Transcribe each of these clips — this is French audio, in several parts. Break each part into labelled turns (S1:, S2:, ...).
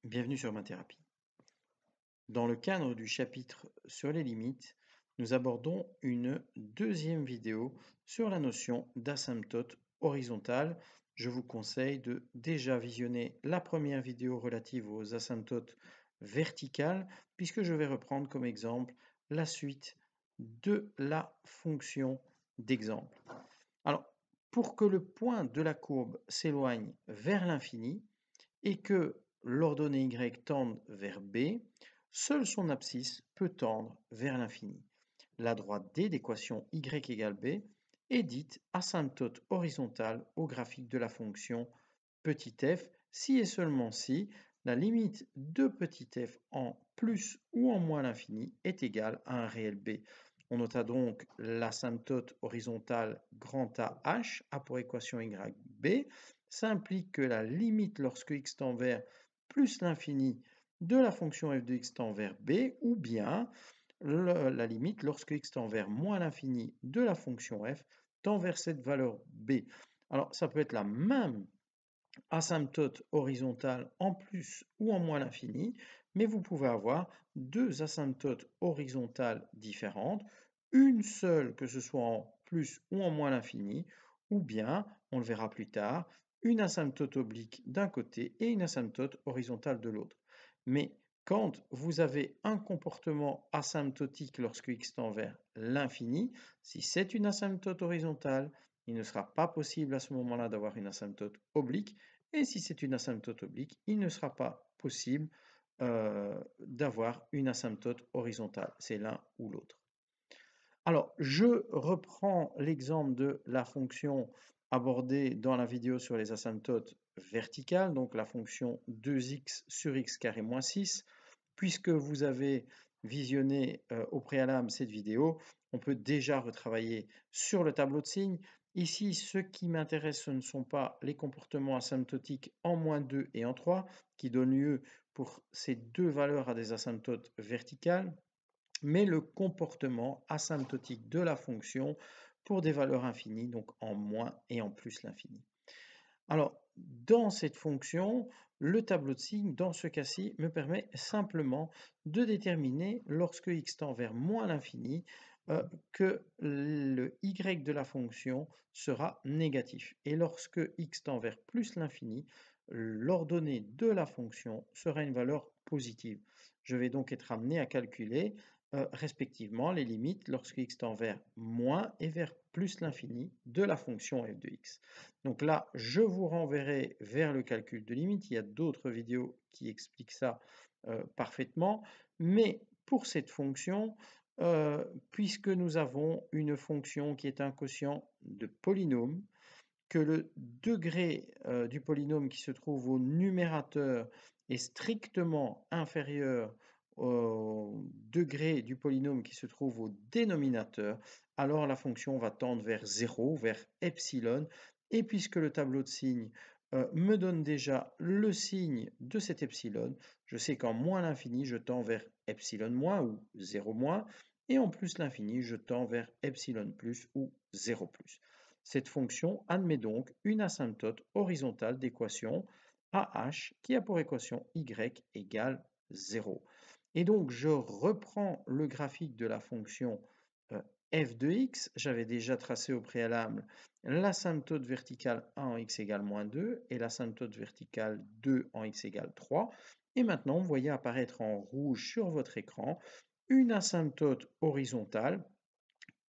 S1: Bienvenue sur Mathérapie. Dans le cadre du chapitre sur les limites, nous abordons une deuxième vidéo sur la notion d'asymptote horizontale. Je vous conseille de déjà visionner la première vidéo relative aux asymptotes verticales, puisque je vais reprendre comme exemple la suite de la fonction d'exemple. Alors, pour que le point de la courbe s'éloigne vers l'infini, et que l'ordonnée y tende vers B, seule son abscisse peut tendre vers l'infini. La droite D d'équation y égale B est dite asymptote horizontale au graphique de la fonction petit f si et seulement si la limite de petit f en plus ou en moins l'infini est égale à un réel B. On nota donc l'asymptote horizontale grand AH, A pour équation y B. Ça implique que la limite lorsque x tend vers plus l'infini de la fonction f de x tend vers b, ou bien la limite lorsque x tend vers moins l'infini de la fonction f tend vers cette valeur b. Alors ça peut être la même asymptote horizontale en plus ou en moins l'infini, mais vous pouvez avoir deux asymptotes horizontales différentes, une seule que ce soit en plus ou en moins l'infini, ou bien, on le verra plus tard, une asymptote oblique d'un côté et une asymptote horizontale de l'autre. Mais quand vous avez un comportement asymptotique lorsque x tend vers l'infini, si c'est une asymptote horizontale, il ne sera pas possible à ce moment-là d'avoir une asymptote oblique, et si c'est une asymptote oblique, il ne sera pas possible d'avoir une asymptote horizontale. C'est l'un ou l'autre. Alors, je reprends l'exemple de la fonction abordée dans la vidéo sur les asymptotes verticales, donc la fonction 2x sur x carré moins 6. Puisque vous avez visionné au préalable cette vidéo, on peut déjà retravailler sur le tableau de signes. Ici, ce qui m'intéresse, ce ne sont pas les comportements asymptotiques en moins 2 et en 3, qui donnent lieu pour ces deux valeurs à des asymptotes verticales, mais le comportement asymptotique de la fonction pour des valeurs infinies, donc en moins et en plus l'infini. Alors, dans cette fonction, le tableau de signes, dans ce cas-ci, me permet simplement de déterminer, lorsque x tend vers moins l'infini, que le y de la fonction sera négatif. Et lorsque x tend vers plus l'infini, l'ordonnée de la fonction sera une valeur positive. Je vais donc être amené à calculer respectivement les limites lorsque x tend vers moins et vers plus l'infini de la fonction f de x. Donc là, je vous renverrai vers le calcul de limite. Il y a d'autres vidéos qui expliquent ça parfaitement. Mais pour cette fonction, puisque nous avons une fonction qui est un quotient de polynôme, que le degré du polynôme qui se trouve au numérateur est strictement inférieur au degré du polynôme qui se trouve au dénominateur, alors la fonction va tendre vers 0, vers epsilon, et puisque le tableau de signes me donne déjà le signe de cet epsilon, je sais qu'en moins l'infini, je tends vers epsilon moins ou 0 moins, et en plus l'infini, je tends vers epsilon plus ou 0 plus. Cette fonction admet donc une asymptote horizontale d'équation AH qui a pour équation y égale 0. Et donc je reprends le graphique de la fonction f de x. J'avais déjà tracé au préalable l'asymptote verticale 1 en x égale moins 2 et l'asymptote verticale 2 en x égale 3. Et maintenant, vous voyez apparaître en rouge sur votre écran une asymptote horizontale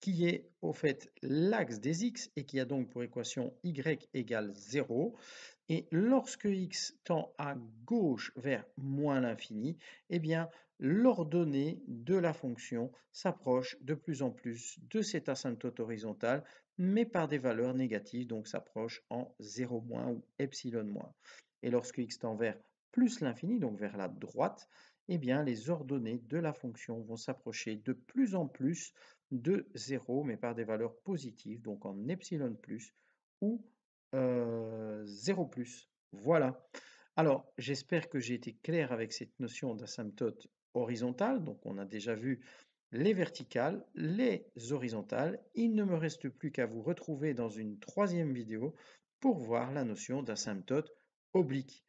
S1: qui est au fait l'axe des x et qui a donc pour équation y égale 0. Et lorsque x tend à gauche vers moins l'infini, eh bien l'ordonnée de la fonction s'approche de plus en plus de cette asymptote horizontale, mais par des valeurs négatives, donc s'approche en 0 moins ou epsilon moins. Et lorsque x tend vers plus l'infini, donc vers la droite, eh bien les ordonnées de la fonction vont s'approcher de plus en plus de 0, mais par des valeurs positives, donc en epsilon plus ou 0 plus. Voilà. Alors, j'espère que j'ai été clair avec cette notion d'asymptote horizontale. Donc, on a déjà vu les verticales, les horizontales. Il ne me reste plus qu'à vous retrouver dans une troisième vidéo pour voir la notion d'asymptote oblique.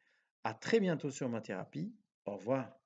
S1: À très bientôt sur ma thérapie. Au revoir.